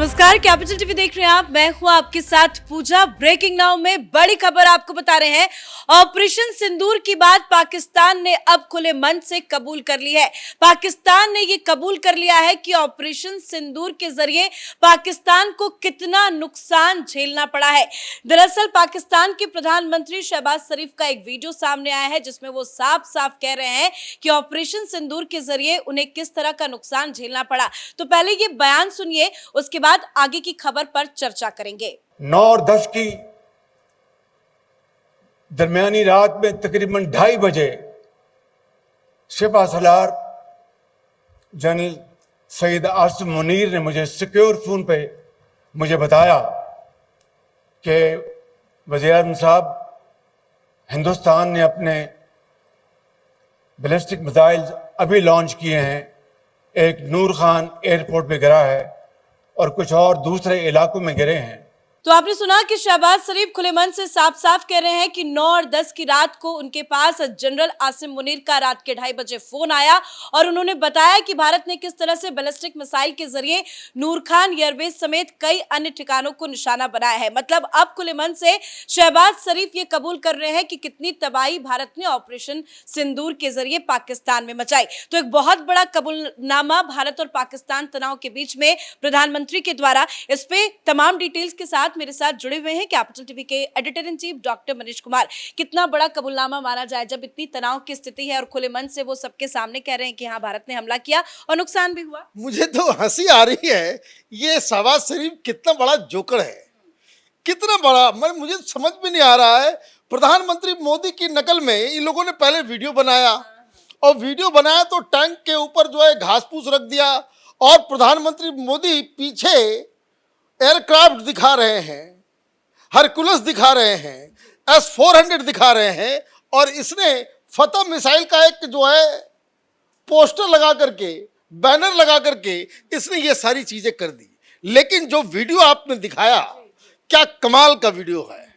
नमस्कार, capital TV देख रहे हैं आप। मैं हूं आपके साथ पूजा। ब्रेकिंग नाउ में बड़ी खबर आपको बता रहे हैं। ऑपरेशन सिंदूर की बात पाकिस्तान ने अब खुले मन से कबूल कर ली है। पाकिस्तान ने ये कबूल कर लिया है कि ऑपरेशन सिंदूर के जरिए पाकिस्तान को कितना नुकसान झेलना पड़ा है। दरअसल पाकिस्तान के प्रधानमंत्री शहबाज शरीफ का एक वीडियो सामने आया है जिसमें वो साफ साफ कह रहे हैं कि ऑपरेशन सिंदूर के जरिए उन्हें किस तरह का नुकसान झेलना पड़ा। तो पहले ये बयान सुनिए, उसके बाद आगे की खबर पर चर्चा करेंगे। 9 और 10 की दरमियानी रात में तकरीबन 2:30 बजे शिफा सलार जनरल सईद आसिम मुनीर ने मुझे सिक्योर फोन पे मुझे बताया कि वज़ीर-ए-आज़म साहब, हिंदुस्तान ने अपने बैलिस्टिक मिसाइल अभी लॉन्च किए हैं। एक नूर खान एयरपोर्ट पे गिरा है और कुछ और दूसरे इलाकों में गिरे हैं। तो आपने सुना कि शहबाज शरीफ खुले मन से साफ साफ कह रहे हैं कि 9 और 10 की रात को उनके पास जनरल आसिम मुनीर का रात के 2:30 बजे फोन आया और उन्होंने बताया कि भारत ने किस तरह से बैलिस्टिक मिसाइल के जरिए नूर खान एयरबेस समेत कई अन्य ठिकानों को निशाना बनाया है। मतलब अब खुले मन से शहबाज शरीफ ये कबूल कर रहे हैं कि कितनी तबाही भारत ने ऑपरेशन सिंदूर के जरिए पाकिस्तान में मचाई। तो एक बहुत बड़ा कबूलनामा भारत और पाकिस्तान तनाव के बीच में प्रधानमंत्री के द्वारा। इस पे तमाम डिटेल्स के साथ मेरे साथ जुड़े हुए हैं कैपिटल टीवी के editor in chief doctor Manish Kumar. कितना बड़ा कबूलनामा माना जाए जब इतनी तनाव की स्थिति है और खुले मन से वो सबके सामने कह रहे हैं कि हाँ, भारत ने हमला किया और नुकसान भी हुआ। मुझे तो हंसी आ रही है। ये शहबाज शरीफ कितना बड़ा जोकर है, कितना बड़ा, मुझे समझ में नहीं आ रहा है। प्रधानमंत्री मोदी की नकल में इन लोगों ने पहले वीडियो बनाया और वीडियो बनाया तो टैंक के ऊपर जो है घास फूस रख दिया और प्रधानमंत्री मोदी पीछे एयरक्राफ्ट दिखा रहे हैं, हरकुलस दिखा रहे हैं, S-400 दिखा रहे हैं और इसने फतह मिसाइल का एक जो है पोस्टर लगा करके, बैनर लगा करके इसने ये सारी चीजें कर दी। लेकिन जो वीडियो आपने दिखाया, क्या कमाल का वीडियो है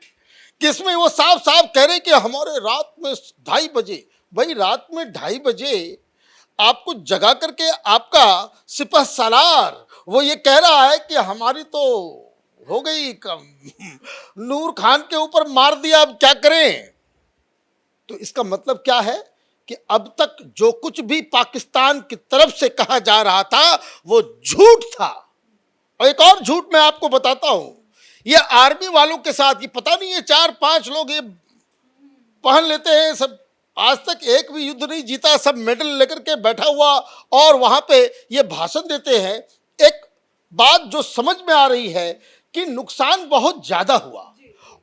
कि इसमें वो साफ साफ कह रहे हैं कि हमारे रात में 2:30 बजे, भाई रात में 2:30 बजे आपको जगा करके आपका सिपह सालार वो ये कह रहा है कि हमारी तो हो गई नूर खान के ऊपर मार दिया, अब क्या करें। तो इसका मतलब क्या है कि अब तक जो कुछ भी पाकिस्तान की तरफ से कहा जा रहा था वो झूठ था। और एक और झूठ मैं आपको बताता हूं, ये आर्मी वालों के साथ, ये पता नहीं, ये 4-5 लोग ये पहन लेते हैं सब, आज तक एक भी युद्ध नहीं जीता, सब मेडल लेकर के बैठा हुआ और वहां पे ये भाषण देते हैं। एक बात जो समझ में आ रही है कि नुकसान बहुत ज्यादा हुआ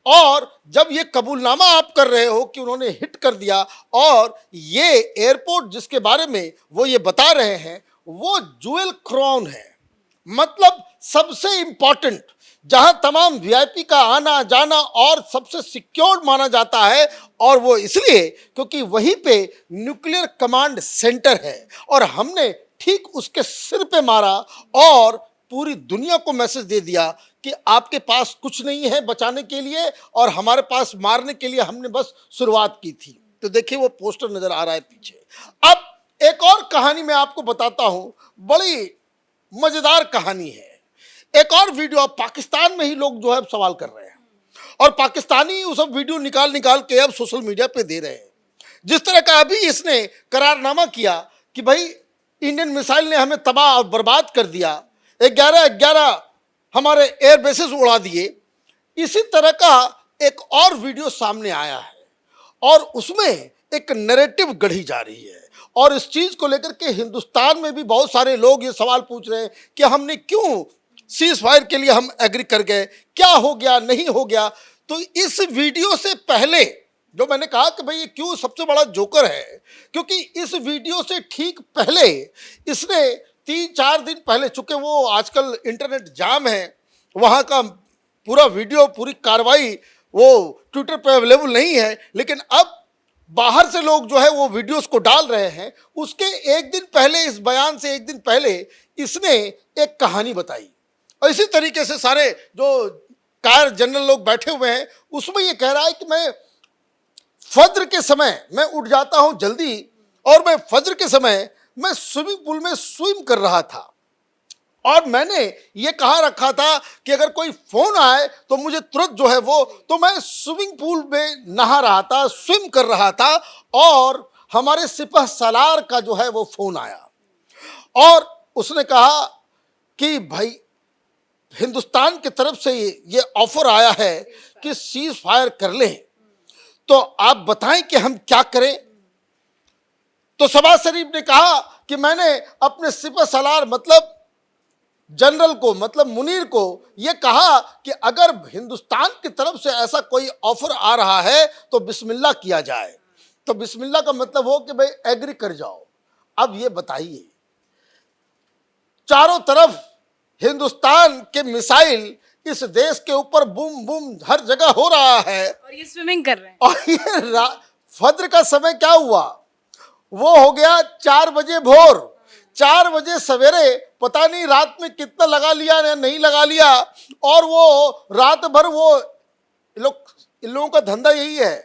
और जब ये कबूलनामा आप कर रहे हो कि उन्होंने हिट कर दिया और ये एयरपोर्ट जिसके बारे में वो ये बता रहे हैं वो ज्वेल क्राउन है, मतलब सबसे इंपॉर्टेंट, जहां तमाम वीआईपी का आना जाना और सबसे सिक्योर्ड माना जाता है। और वो इसलिए क्योंकि वहीं पे न्यूक्लियर कमांड सेंटर है और हमने ठीक उसके सिर पे मारा और पूरी दुनिया को मैसेज दे दिया कि आपके पास कुछ नहीं है बचाने के लिए और हमारे पास मारने के लिए हमने बस शुरुआत की थी। तो देखिए वो पोस्टर नजर आ रहा है पीछे। अब एक और कहानी मैं आपको बताता हूं, बड़ी मजेदार कहानी है। एक और वीडियो, अब पाकिस्तान में ही लोग जो है सवाल कर रहे हैं और पाकिस्तानी वो सब वीडियो निकाल निकाल के अब सोशल मीडिया पे दे रहे हैं। जिस तरह का अभी इसने करारनामा किया कि भाई इंडियन मिसाइल ने हमें तबाह और बर्बाद कर दिया, 11 हमारे एयर बेसेस उड़ा दिए, इसी तरह का एक और वीडियो सामने आया है और उसमें एक नैरेटिव गढ़ी जा रही है। और इस चीज को लेकर के हिंदुस्तान में भी बहुत सारे लोग ये सवाल पूछ रहे हैं कि हमने क्यों सीज फायर के लिए हम एग्री कर गए, क्या हो गया, नहीं हो गया। तो इस वीडियो से पहले जो मैंने कहा कि भाई ये क्यों सबसे बड़ा जोकर है, क्योंकि इस वीडियो से ठीक पहले इसने 3-4 दिन पहले, चूंकि वो आजकल इंटरनेट जाम है, वहाँ का पूरा वीडियो, पूरी कार्रवाई वो ट्विटर पे अवेलेबल नहीं है, लेकिन अब बाहर से लोग जो है वो वीडियोस को डाल रहे हैं। उसके एक दिन पहले, इस बयान से एक दिन पहले इसने एक कहानी बताई और इसी तरीके से सारे जो कायर जनरल लोग बैठे हुए हैं उसमें ये कह रहा है कि मैं फज्र के समय मैं उठ जाता हूं जल्दी और मैं फज्र के समय मैं स्विमिंग पूल में स्विम कर रहा था और मैंने ये कहा रखा था कि अगर कोई फोन आए तो मुझे तुरंत जो है वो, तो मैं स्विमिंग पूल में नहा रहा था, स्विम कर रहा था, और हमारे सिपह सलार का जो है वो फोन आया और उसने कहा कि भाई हिंदुस्तान की तरफ से ये ऑफर आया है कि सीज फायर कर लें, तो आप बताएं कि हम क्या करें। तो शहबाज शरीफ ने कहा कि मैंने अपने सिपह सलार मतलब जनरल को, मतलब मुनीर को ये कहा कि अगर हिंदुस्तान की तरफ से ऐसा कोई ऑफर आ रहा है तो बिस्मिल्लाह किया जाए। तो बिस्मिल्लाह का मतलब हो कि भाई एग्री कर जाओ। अब ये बताइए, चारों तरफ हिंदुस्तान के मिसाइल इस देश के ऊपर बूम बूम हर जगह हो रहा है, और ये स्विमिंग कर रहे हैं। और ये फज्र का समय क्या हुआ, वो हो गया 4 बजे भोर। 4 बजे सवेरे पता नहीं रात में कितना लगा लिया या नहीं लगा लिया, और वो रात भर वो इन लोगों का धंधा यही है,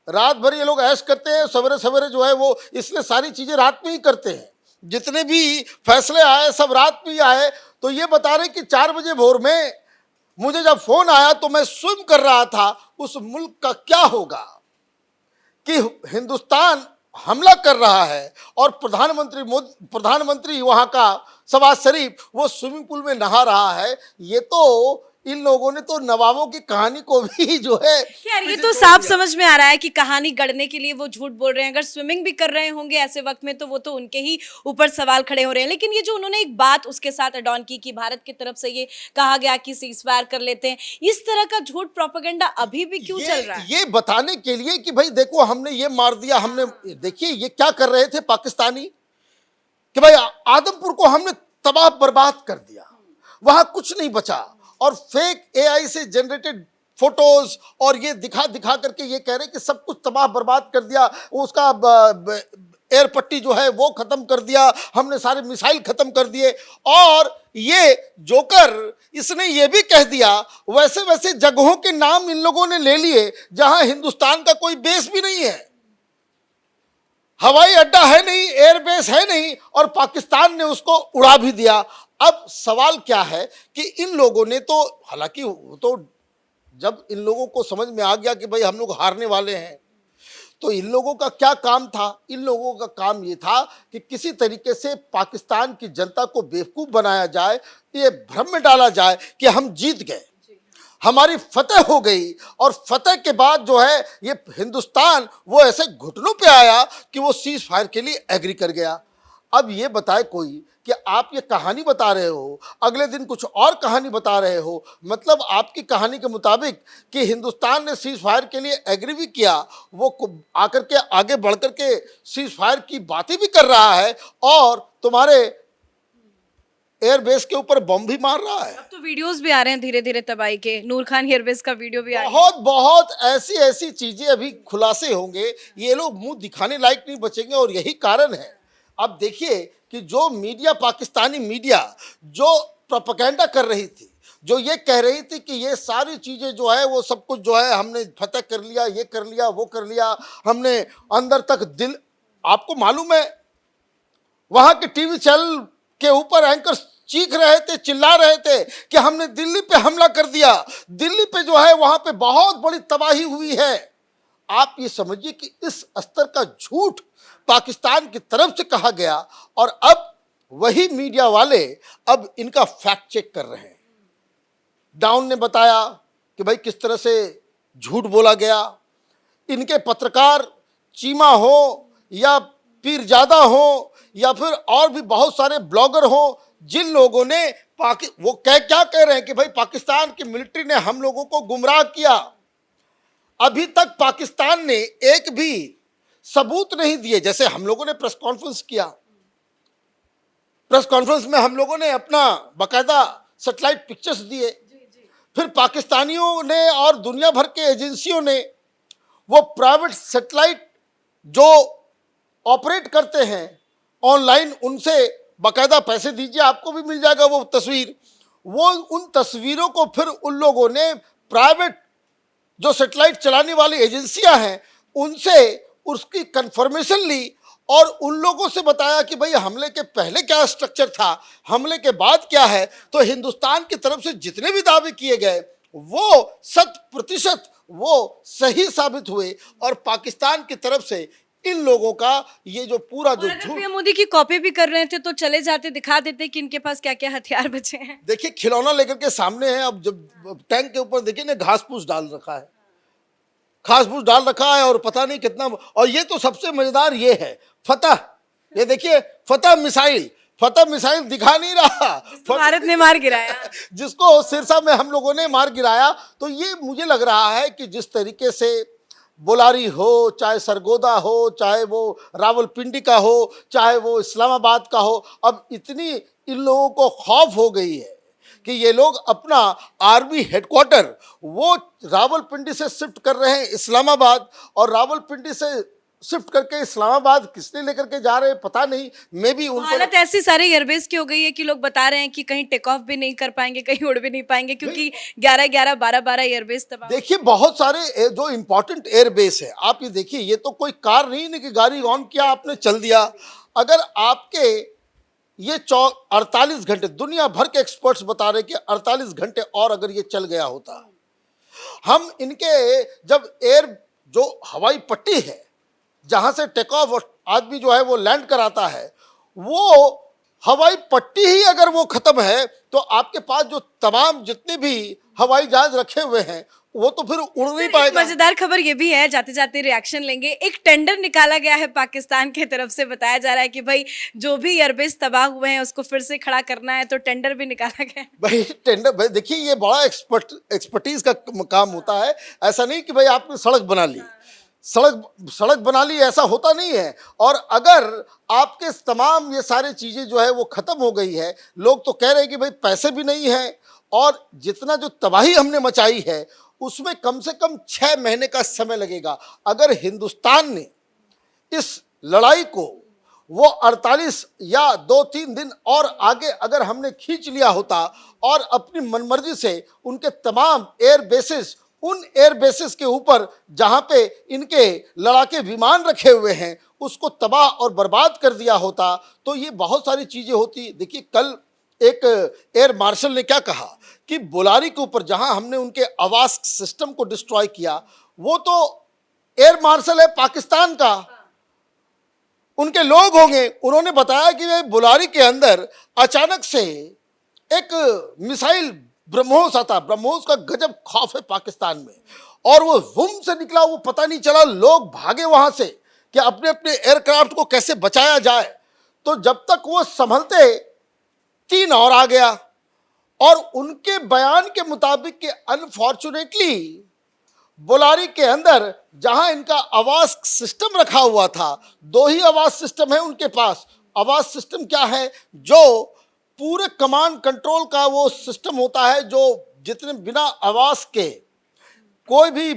रात भर ये लोग ऐश करते हैं, सवेरे सवेरे जो है वो इसलिए सारी चीजें रात में ही करते हैं। जितने भी फैसले आए सब रात में ही आए। तो ये बता रहे कि 4 बजे भोर में मुझे जब फोन आया तो मैं स्विम कर रहा था, उस मुल्क का क्या होगा कि हिंदुस्तान हमला कर रहा है और प्रधानमंत्री वहां का शहबाज शरीफ वो स्विमिंग पूल में नहा रहा है। ये तो इन लोगों ने तो नवाबों की कहानी को भी जो है, यार ये तो साफ समझ में आ रहा है कि कहानी गढ़ने के लिए वो झूठ बोल रहे हैं। अगर स्विमिंग भी कर रहे होंगे ऐसे वक्त में तो वो तो उनके ही ऊपर सवाल खड़े हो रहे हैं। लेकिन ये जो उन्होंने एक बात उसके साथ एड ऑन की कि भारत की तरफ से ये कहा गया कि सीज फायर कर लेते हैं, इस तरह का झूठ प्रोपेगेंडा अभी भी क्यों चल रहा है? ये बताने के लिए कि भाई देखो हमने ये मार दिया, हमने देखिए ये क्या कर रहे थे पाकिस्तानी कि भाई आदमपुर को हमने तबाह बर्बाद कर दिया, वहां कुछ नहीं बचा, और फेक एआई से जनरेटेड फोटोज और ये दिखा दिखा करके ये कह रहे कि सब कुछ तबाह बर्बाद कर दिया, उसका एयर पट्टी जो है वो खत्म कर दिया, हमने सारे मिसाइल खत्म कर दिए। और ये जोकर इसने ये भी कह दिया वैसे वैसे जगहों के नाम इन लोगों ने ले लिए जहां हिंदुस्तान का कोई बेस भी नहीं है, हवाई अड्डा है नहीं, एयरबेस है नहीं, और पाकिस्तान ने उसको उड़ा भी दिया। अब सवाल क्या है कि इन लोगों ने तो, हालांकि तो जब इन लोगों को समझ में आ गया कि भाई हम लोग हारने वाले हैं, तो इन लोगों का क्या काम था? इन लोगों का काम ये था कि किसी तरीके से पाकिस्तान की जनता को बेवकूफ़ बनाया जाए, ये भ्रम में डाला जाए कि हम जीत गए, हमारी फतेह हो गई, और फतेह के बाद जो है ये हिंदुस्तान वो ऐसे घुटनों पे आया कि वो सीज फायर के लिए एग्री कर गया। अब ये बताए कोई कि आप ये कहानी बता रहे हो, अगले दिन कुछ और कहानी बता रहे हो, मतलब आपकी कहानी के मुताबिक कि हिंदुस्तान ने सीज फायर के लिए एग्री भी किया, वो आकर के आगे बढ़ कर के सीज फायर की बातें भी कर रहा है, और तुम्हारे एयरबेस के ऊपर बम भी मार रहा है। अब तो वीडियोस भी आ रहे हैं धीरे धीरे तबाही के, नूर खान एयरबेस का वीडियो भी आ रहा है। बहुत बहुत ऐसी ऐसी चीजें अभी खुलासे होंगे, ये लोग मुंह दिखाने लायक नहीं बचेंगे, और यही कारण है। अब देखिए कि जो मीडिया, पाकिस्तानी मीडिया जो प्रोपेगेंडा कर रही थी, जो ये कह रही थी कि ये सारी चीजें जो है वो सब कुछ जो है हमने फतेह कर लिया, ये कर लिया, वो कर लिया, हमने अंदर तक दिल, आपको मालूम है वहां के टीवी चैनल के ऊपर एंकर चीख रहे थे, चिल्ला रहे थे कि हमने दिल्ली पे हमला कर दिया, दिल्ली पे जो है वहां पे बहुत बड़ी तबाही हुई है। आप ये समझिए कि इस स्तर का झूठ पाकिस्तान की तरफ से कहा गया, और अब वही मीडिया वाले अब इनका फैक्ट चेक कर रहे हैं। डाउन ने बताया कि भाई किस तरह से झूठ बोला गया, इनके पत्रकार चीमा हो या पीरजादा हो या फिर और भी बहुत सारे ब्लॉगर हो, जिन लोगों ने वो क्या कह रहे हैं कि भाई पाकिस्तान की मिलिट्री ने हम लोगों को गुमराह किया। अभी तक पाकिस्तान ने एक भी सबूत नहीं दिए। जैसे हम लोगों ने प्रेस कॉन्फ्रेंस किया, प्रेस कॉन्फ्रेंस में हम लोगों ने अपना बाकायदा सैटेलाइट पिक्चर्स दिए, फिर पाकिस्तानियों ने और दुनिया भर के एजेंसियों ने वो प्राइवेट सैटेलाइट जो ऑपरेट करते हैं ऑनलाइन, उनसे बाकायदा पैसे दीजिए आपको भी मिल जाएगा वो तस्वीर। वो उन तस्वीरों को फिर उन लोगों ने प्राइवेट जो सैटेलाइट चलाने वाली एजेंसियां हैं उनसे उसकी कंफर्मेशन ली, और उन लोगों से बताया कि भाई हमले के पहले क्या स्ट्रक्चर था, हमले के बाद क्या है, तो हिंदुस्तान की तरफ से जितने भी दावे किए गए वो 100% वो सही साबित हुए और पाकिस्तान की तरफ से इन लोगों का ये जो पूरा जो और अगर झूठ। पीएम मोदी की कॉपी भी कर रहे थे तो चले जाते, दिखा देते कि इनके पास क्या क्या हथियार बचे हैं। देखिए खिलौना लेकर के सामने है, अब जब टैंक के ऊपर देखिए ना घास फूस डाल रखा है, घास फूस डाल रखा है और पता नहीं कितना। और ये तो सबसे मजेदार ये है फतह, ये देखिए फतह मिसाइल दिखा नहीं रहा, तो भारत ने मार गिराया। जिसको सिरसा में हम लोगों ने मार गिराया। तो ये मुझे लग रहा है कि जिस तरीके से बोलारी हो, चाहे सरगोदा हो, चाहे वो रावलपिंडी का हो, चाहे वो इस्लामाबाद का हो, अब इतनी इन लोगों को खौफ हो गई है कि ये लोग अपना आर्मी हेडक्वार्टर वो रावलपिंडी से शिफ्ट कर रहे हैं इस्लामाबाद, और रावलपिंडी से शिफ्ट करके इस्लामाबाद किसने लेकर के जा रहे हैं पता नहीं। मे बी उनको हालत ऐसी सारे एयरबेस की हो गई है कि लोग बता रहे हैं कि कहीं टेक ऑफ भी नहीं कर पाएंगे, कहीं उड़ भी नहीं पाएंगे, क्योंकि 11-11, 12-12 एयरबेस तबाह। देखिए बहुत सारे जो इंपॉर्टेंट एयरबेस है, आप ये देखिए, ये तो कोई कार नहीं कि गाड़ी ऑन किया आपने चल दिया। अगर आपके ये 48 घंटे, दुनिया भर के एक्सपर्ट्स बता रहे कि 48 घंटे और अगर ये चल गया होता, हम इनके जब जो हवाई पट्टी है जहां से टेक ऑफ आदमी जो है वो लैंड कराता है, वो हवाई पट्टी ही अगर वो खत्म है तो आपके पास जो तमाम जितने भी हवाई जहाज रखे हुए हैं वो तो फिर उड़ नहीं एक पाएगा। मजेदार खबर ये भी है, जाते जाते रिएक्शन लेंगे। एक टेंडर निकाला गया है पाकिस्तान की तरफ से, बताया जा रहा है कि भाई जो भी एयरबेस तबाह हुए हैं उसको फिर से खड़ा करना है, तो टेंडर भी निकाला गया है। भाई टेंडर, भाई देखिए ये बड़ा एक्सपर्टीज का काम होता है। ऐसा नहीं कि भाई आपने सड़क बना ली, सड़क बना ली, ऐसा होता नहीं है। और अगर आपके तमाम ये सारी चीजें जो है वो खत्म हो गई है, लोग तो कह रहे हैं कि भाई पैसे भी नहीं है और जितना जो तबाही हमने मचाई है उसमें कम से कम 6 महीने का समय लगेगा। अगर हिंदुस्तान ने इस लड़ाई को वो 48 या 2-3 दिन और आगे अगर हमने खींच लिया होता और अपनी मनमर्जी से उनके तमाम एयर बेसिस, उन एयर बेसिस के ऊपर जहां पे इनके लड़ाके विमान रखे हुए हैं, उसको तबाह और बर्बाद कर दिया होता तो ये बहुत सारी चीजें होती। देखिए कल एक एयर मार्शल ने क्या कहा कि बोलारी के ऊपर जहां हमने उनके आवास सिस्टम को डिस्ट्रॉय किया, वो तो एयर मार्शल है पाकिस्तान का, उनके लोग होंगे। उन्होंने बताया कि बोलारी के अंदर अचानक से एक मिसाइल ब्रह्मोस आता, ब्रह्मोस का गजब खौफ है पाकिस्तान में, और वो वुम से निकला, वो पता नहीं चला, लोग भागे वहां से कि अपने अपने एयरक्राफ्ट को कैसे बचाया जाए। तो जब तक वो संभलते 3 और आ गया, और उनके बयान के मुताबिक कि अनफॉर्चुनेटली बोलारी के अंदर जहां इनका आवास सिस्टम रखा हुआ था, 2 ही आवास सिस्टम है उनके पास। आवास सिस्टम क्या है? जो पूरे कमांड कंट्रोल का वो सिस्टम होता है, जो जितने बिना आवास के कोई भी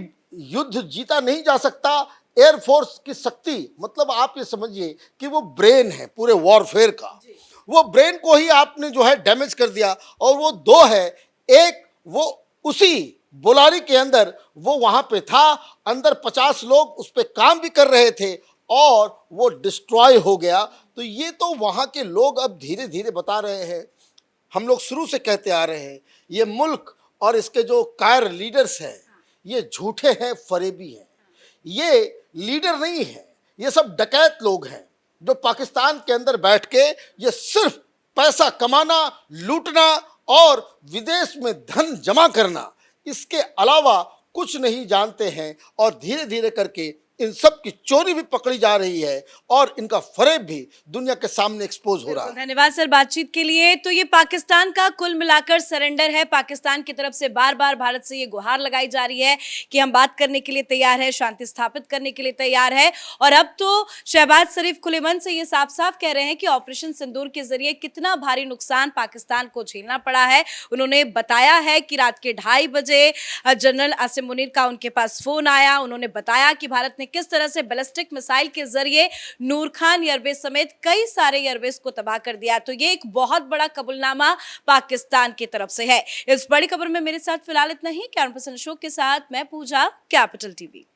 युद्ध जीता नहीं जा सकता। एयरफोर्स की शक्ति, मतलब आप ये समझिए कि वो ब्रेन है पूरे वॉरफेयर का, वो ब्रेन को ही आपने जो है डैमेज कर दिया। और वो 2 है, एक वो उसी बोलारी के अंदर वो वहां पे था, अंदर 50 लोग उस पर काम भी कर रहे थे और वो डिस्ट्रॉय हो गया। तो ये तो वहां के लोग अब धीरे धीरे बता रहे हैं। हम लोग शुरू से कहते आ रहे हैं ये मुल्क और इसके जो कायर लीडर्स हैं ये झूठे हैं, फरेबी हैं, ये लीडर नहीं है, ये सब डकैत लोग हैं जो पाकिस्तान के अंदर बैठ के ये सिर्फ पैसा कमाना, लूटना और विदेश में धन जमा करना, इसके अलावा कुछ नहीं जानते हैं। और धीरे धीरे करके इन सब की चोरी भी पकड़ी जा रही है और इनका फरेब भी दुनिया के सामने एक्सपोज हो रहा है। धन्यवाद सर बातचीत के लिए। तो ये पाकिस्तान का कुल मिलाकर सरेंडर है। पाकिस्तान की तरफ से बार बार भारत से ये गुहार लगाई जा रही है कि हम बात करने के लिए तैयार है, शांति स्थापित करने के लिए तैयार है। और अब तो शहबाज शरीफ खुले मन से ये साफ साफ कह रहे हैं कि ऑपरेशन सिंदूर के जरिए कितना भारी नुकसान पाकिस्तान को झेलना पड़ा है। उन्होंने बताया है कि रात के 2:30 बजे जनरल आसिम मुनीर का उनके पास फोन आया। उन्होंने बताया कि भारत ने किस तरह से बैलिस्टिक मिसाइल के जरिए नूर खान एयरबेस समेत कई सारे एयरबेस को तबाह कर दिया। तो ये एक बहुत बड़ा कबूलनामा पाकिस्तान की तरफ से है। इस बड़ी खबर में मेरे साथ फिलहाल इतना ही। कैमरा पर्सन अशोक के साथ मैं पूजा, कैपिटल टीवी।